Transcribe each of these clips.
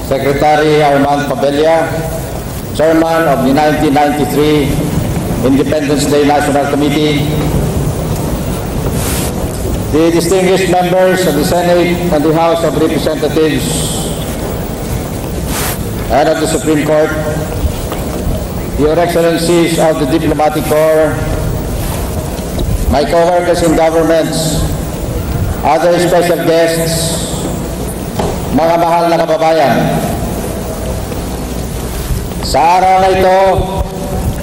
Secretary Armand Pabella, Chairman of the 1993 Independence Day National Committee, the distinguished members of the Senate and the House of Representatives and of the Supreme Court, Your Excellencies of the Diplomatic Corps, my co-workers in governments, other special guests, mga mahal na kababayan. Sa araw na ito,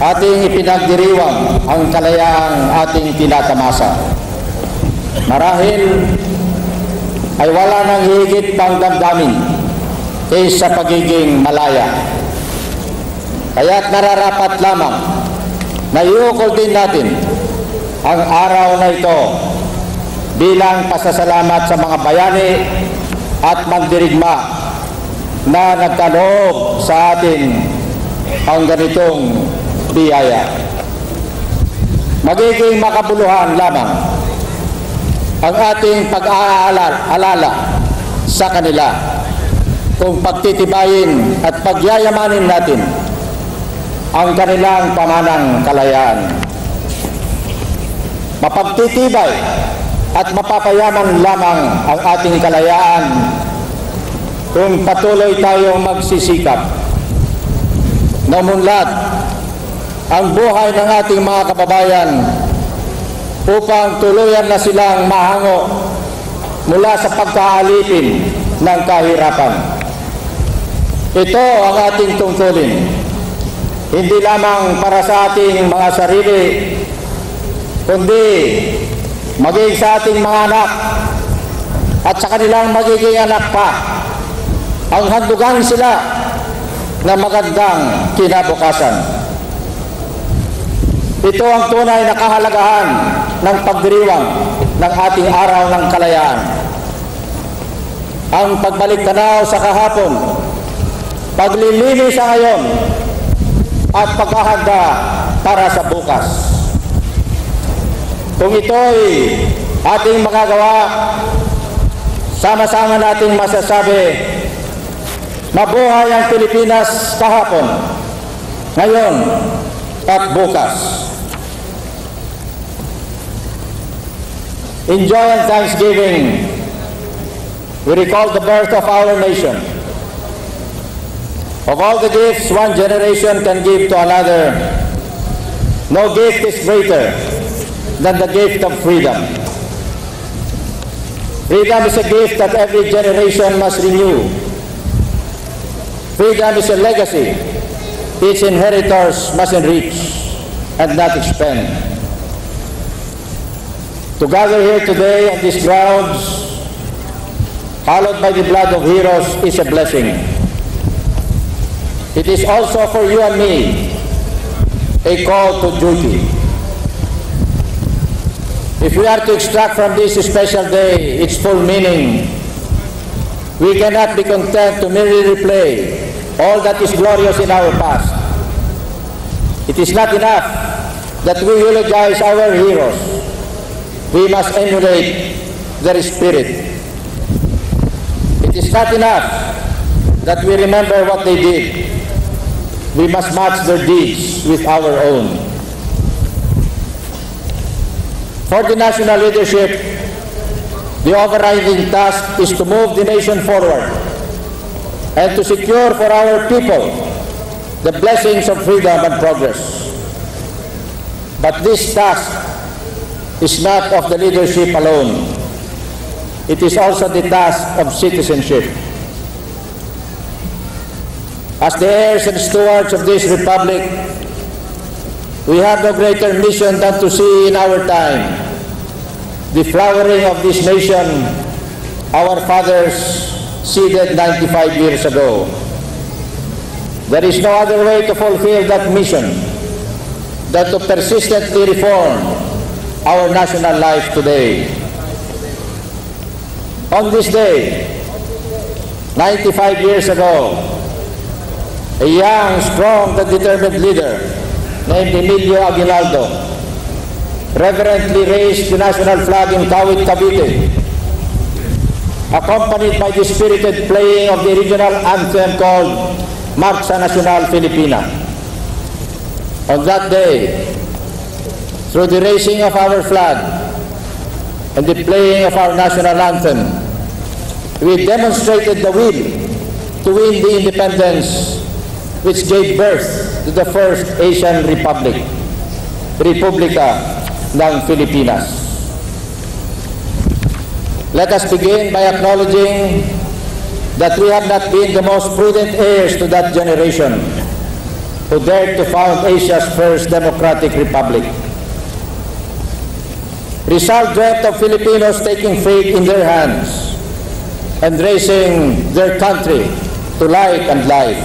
ating ipinagdiriwang ang kalayaang ating tinatamasa. Marahil ay wala nang higit pang damdamin kaysa pagiging malaya. Kaya't nararapat lamang na iukol din natin ang araw na ito bilang pasasalamat sa mga bayani at mandirigma na nagkaloob sa atin ang ganitong biyaya. Magiging makabuluhan lamang ang ating pag-aalala sa kanila kung pagtitibayin at pagyayamanin natin ang kanilang pamanang kalayaan. Mapagtitibay at mapapayaman lamang ang ating kalayaan kung patuloy tayong magsisikap na umunlad ang buhay ng ating mga kababayan upang tuluyan na silang mahango mula sa pagkaalipin ng kahirapan. Ito ang ating tungkulin, hindi lamang para sa ating mga sarili, kundi maging sa ating mga anak at sa kanilang magiging anak pa, ang handugan sila na magandang kinabukasan. Ito ang tunay na kahalagahan ng pagdiriwang ng ating araw ng kalayaan. Ang pagbalik tanaw sa kahapon, paglilinis sa ngayon, at paghahanda para sa bukas. Kung ito'y ating magagawa, sama-sama nating masasabi, mabuhay ang Pilipinas kahapon, ngayon at bukas. In joy and thanksgiving, we recall the birth of our nation. Of all the gifts one generation can give to another, no gift is greater than the gift of freedom. Freedom is a gift that every generation must renew. Freedom is a legacy its inheritors must enrich and not expend. To gather here today on these grounds, hallowed by the blood of heroes, is a blessing. It is also for you and me a call to duty. If we are to extract from this special day its full meaning, we cannot be content to merely replay all that is glorious in our past. It is not enough that we eulogize our heroes. We must emulate their spirit. It is not enough that we remember what they did. We must match their deeds with our own. For the national leadership, the overriding task is to move the nation forward and to secure for our people the blessings of freedom and progress. But this task is not of the leadership alone. It is also the task of citizenship. As the heirs and stewards of this republic, we have no greater mission than to see in our time the flowering of this nation our fathers seeded 95 years ago. There is no other way to fulfill that mission than to persistently reform our national life today. On this day, 95 years ago, a young, strong, and determined leader named Emilio Aguinaldo reverently raised the national flag in Kawit, Cavite, accompanied by the spirited playing of the regional anthem called Marcha Nacional Filipina. On that day, through the raising of our flag and the playing of our national anthem, we demonstrated the will to win the independence which gave birth to the first Asian Republic, Republika ng Pilipinas. Let us begin by acknowledging that we have not been the most prudent heirs to that generation who dared to found Asia's first democratic republic. Rizal dreamt of Filipinos taking fate in their hands and raising their country to light and life.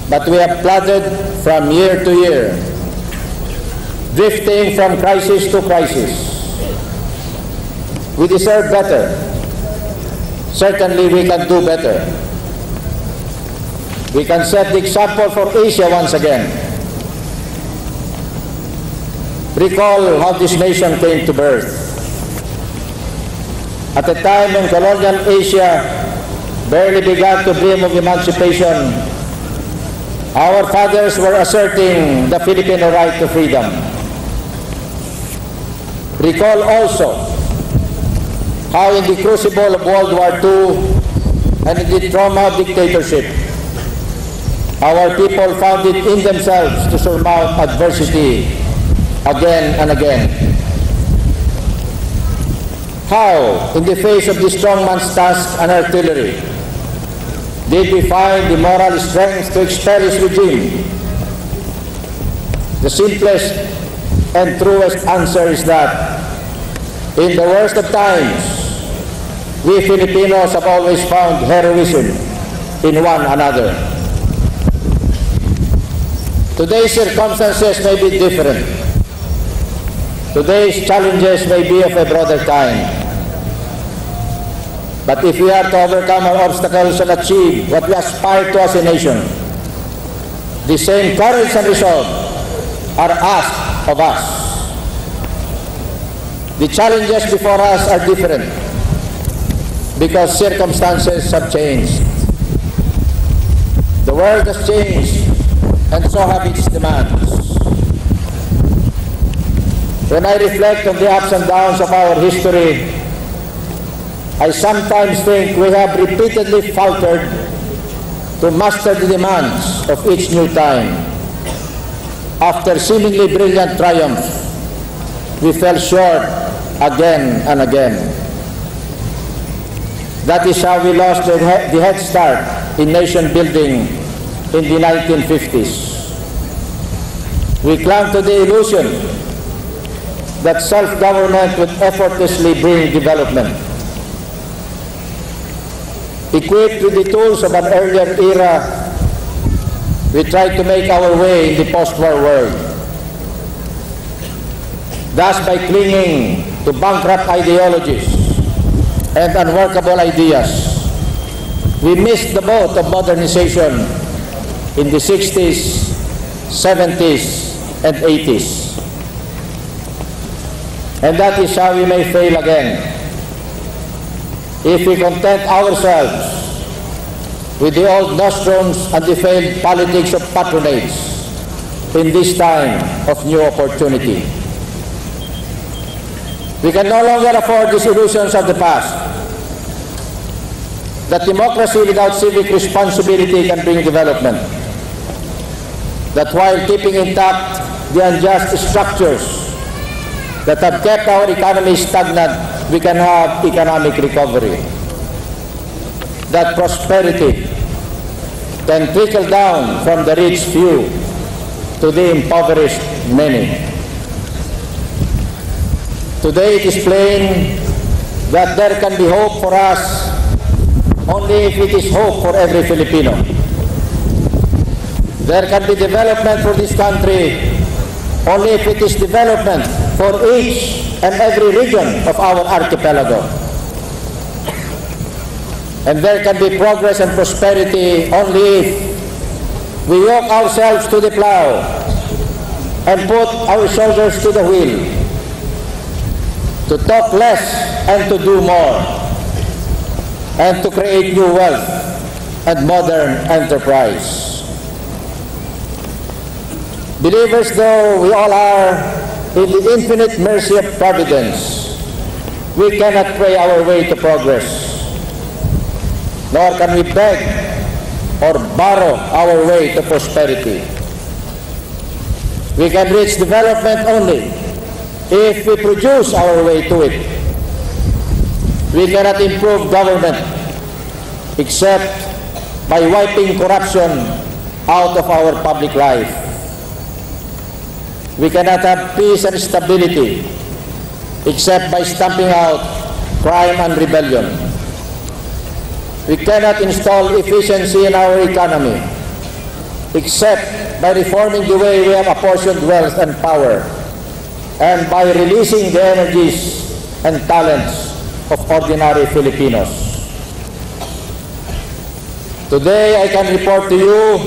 But we have plodded from year to year, drifting from crisis to crisis. We deserve better. Certainly we can do better. We can set the example for Asia once again. Recall how this nation came to birth. At a time when colonial Asia barely began to dream of emancipation, our fathers were asserting the Filipino right to freedom. Recall also how in the crucible of World War II and in the trauma of dictatorship, our people found it in themselves to surmount adversity again and again. How, in the face of the strongman's task and artillery, did we find the moral strength to expel his regime? The simplest and truest answer is that in the worst of times, we Filipinos have always found heroism in one another. Today's circumstances may be different. Today's challenges may be of a broader kind. But if we are to overcome our obstacles and achieve what we aspire to as a nation, the same courage and resolve are asked of us. The challenges before us are different because circumstances have changed. The world has changed, and so have its demands. When I reflect on the ups and downs of our history, I sometimes think we have repeatedly faltered to master the demands of each new time. After seemingly brilliant triumphs, we fell short again and again. That is how we lost the head start in nation building in the 1950s. We clung to the illusion that self-government would effortlessly bring development. Equipped with the tools of an earlier era, we tried to make our way in the post-war world. Thus, by clinging to bankrupt ideologies and unworkable ideas, we missed the boat of modernization in the 60s, 70s, and 80s. And that is how we may fail again if we content ourselves with the old nostrums and the failed politics of patronage in this time of new opportunity. We can no longer afford the illusions of the past, that democracy without civic responsibility can bring development, that while keeping intact the unjust structures that have kept our economy stagnant, we can have economic recovery, that prosperity can trickle down from the rich few to the impoverished many. Today it is plain that there can be hope for us only if it is hope for every Filipino. There can be development for this country only if it is development for each and every region of our archipelago. And there can be progress and prosperity only if we yoke ourselves to the plow and put our shoulders to the wheel, to talk less and to do more, and to create new wealth and modern enterprise. Believers though we all are in the infinite mercy of providence, we cannot pray our way to progress, nor can we beg or borrow our way to prosperity. We can reach development only if we produce our way to it. We cannot improve government except by wiping corruption out of our public life. We cannot have peace and stability except by stamping out crime and rebellion. We cannot install efficiency in our economy except by reforming the way we have apportioned wealth and power, and by releasing the energies and talents of ordinary Filipinos. Today, I can report to you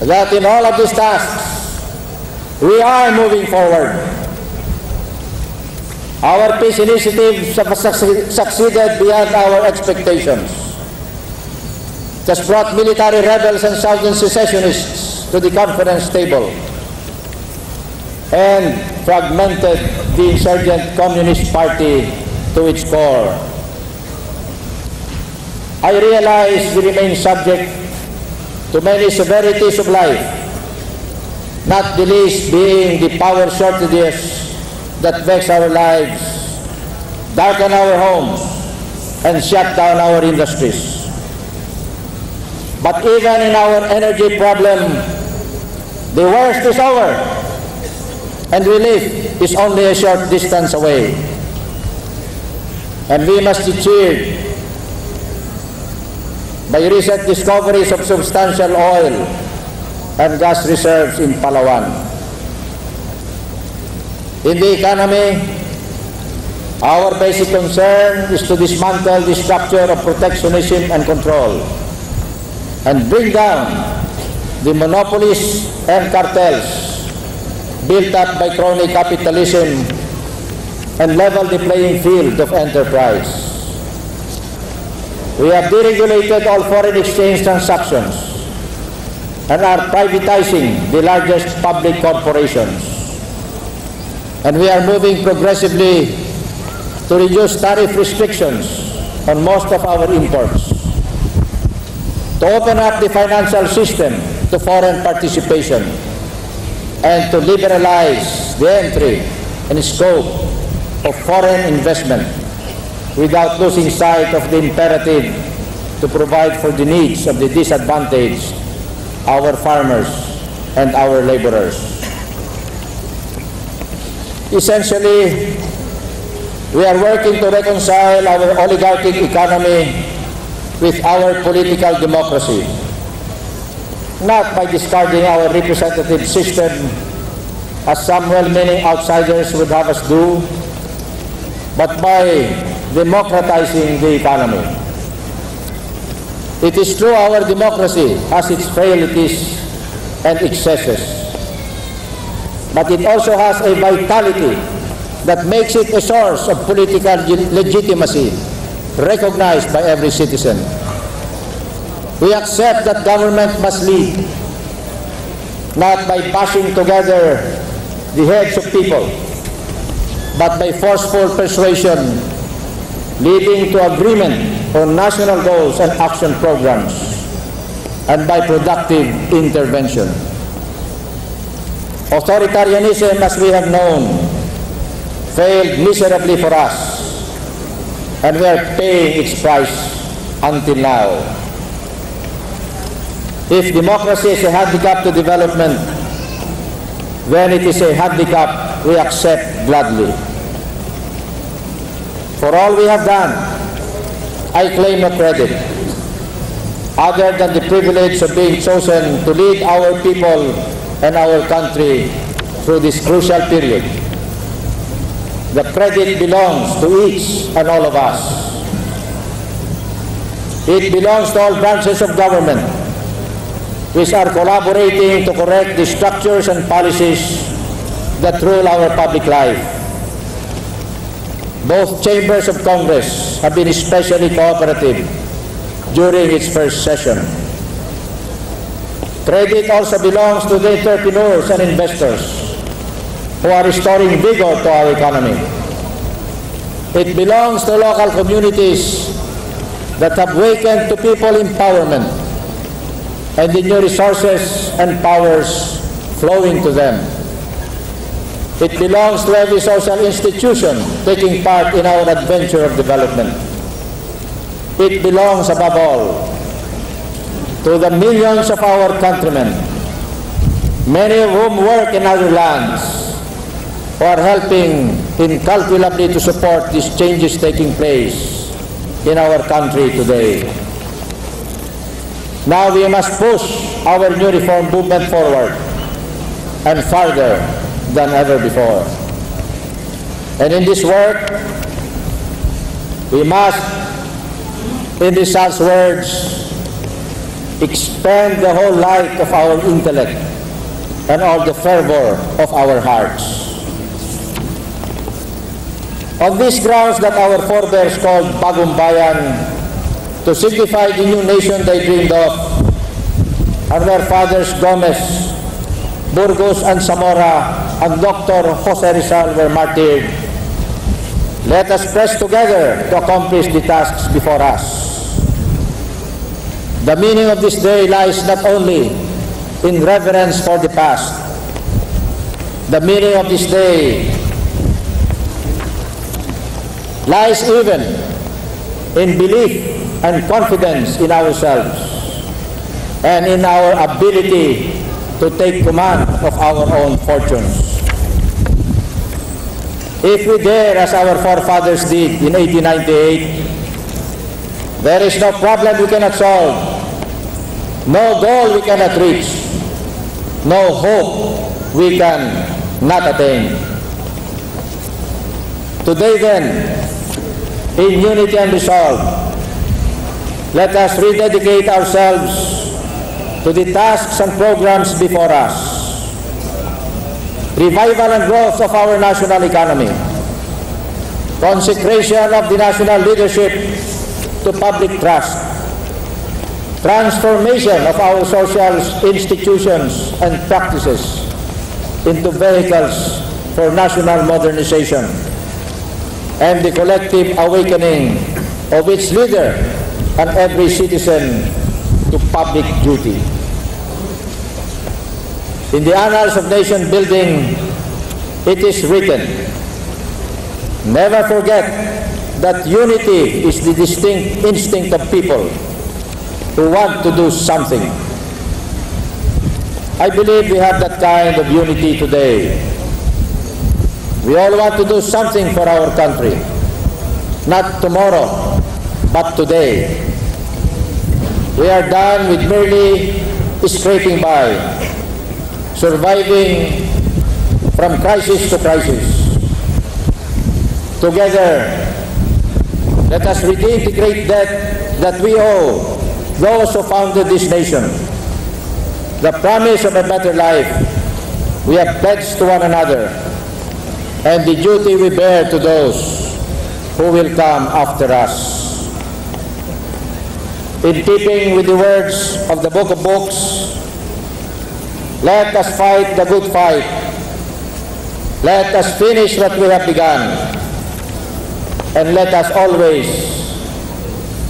that in all of these tasks, we are moving forward. Our peace initiatives have succeeded beyond our expectations. It has brought military rebels and southern secessionists to the conference table and fragmented the insurgent Communist Party to its core. I realize we remain subject to many severities of life, not the least being the power shortages that vex our lives, darken our homes, and shut down our industries. But even in our energy problem, the worst is over, and relief is only a short distance away. And we must be cheered by recent discoveries of substantial oil and gas reserves in Palawan. In the economy, our basic concern is to dismantle the structure of protectionism and control and bring down the monopolies and cartels built up by crony capitalism and level the playing field of enterprise. We have deregulated all foreign exchange transactions and are privatizing the largest public corporations. And we are moving progressively to reduce tariff restrictions on most of our imports, to open up the financial system to foreign participation, and to liberalize the entry and scope of foreign investment without losing sight of the imperative to provide for the needs of the disadvantaged, our farmers and our laborers. Essentially, we are working to reconcile our oligarchic economy with our political democracy, not by discarding our representative system, as some well-meaning outsiders would have us do, but by democratizing the economy. It is true our democracy has its frailties and excesses, but it also has a vitality that makes it a source of political legitimacy recognized by every citizen. We accept that government must lead, not by bashing together the heads of people, but by forceful persuasion leading to agreement on national goals and action programs, and by productive intervention. Authoritarianism, as we have known, failed miserably for us, and we are paying its price until now. If democracy is a handicap to development, then it is a handicap we accept gladly. For all we have done, I claim no credit, other than the privilege of being chosen to lead our people and our country through this crucial period. The credit belongs to each and all of us. It belongs to all branches of government, which are collaborating to correct the structures and policies that rule our public life. Both chambers of Congress have been especially cooperative during its first session. Credit also belongs to the entrepreneurs and investors who are restoring vigor to our economy. It belongs to local communities that have wakened to people empowerment and the new resources and powers flowing to them. It belongs to every social institution taking part in our adventure of development. It belongs, above all, to the millions of our countrymen, many of whom work in other lands, who are helping incalculably to support these changes taking place in our country today. Now we must push our new reform movement forward and farther than ever before. And in this work, we must, in the Sal's words, expand the whole light of our intellect and all the fervor of our hearts. On these grounds that our forebears called Bagong Bayan to signify the new nation they dreamed of, and where fathers Gomez, Burgos and Zamora and Dr. Jose Rizal were martyred, let us press together to accomplish the tasks before us. The meaning of this day lies not only in reverence for the past. The meaning of this day lies even in belief and confidence in ourselves and in our ability to take command of our own fortunes. If we dare, as our forefathers did in 1898, there is no problem we cannot solve, no goal we cannot reach, no hope we can not attain. Today then, in unity and resolve, let us rededicate ourselves to the tasks and programs before us. Revival and growth of our national economy, consecration of the national leadership to public trust, transformation of our social institutions and practices into vehicles for national modernization, and the collective awakening of its leader and every citizen to public duty. In the annals of nation building, it is written, never forget that unity is the distinct instinct of people who want to do something. I believe we have that kind of unity today. We all want to do something for our country, not tomorrow, but today. We are done with merely scraping by, surviving from crisis to crisis. Together, let us redeem the great debt that we owe those who founded this nation. The promise of a better life we have pledged to one another, and the duty we bear to those who will come after us. In keeping with the words of the Book of Books, let us fight the good fight. Let us finish what we have begun. And let us always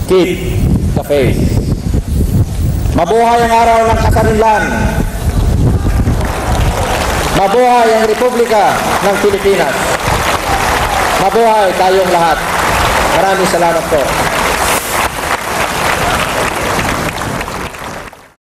keep the faith. Mabuhay ang araw ng kasarinlan. Mabuhay ang Republika ng Pilipinas. Mabuhay tayong lahat. Maraming salamat po.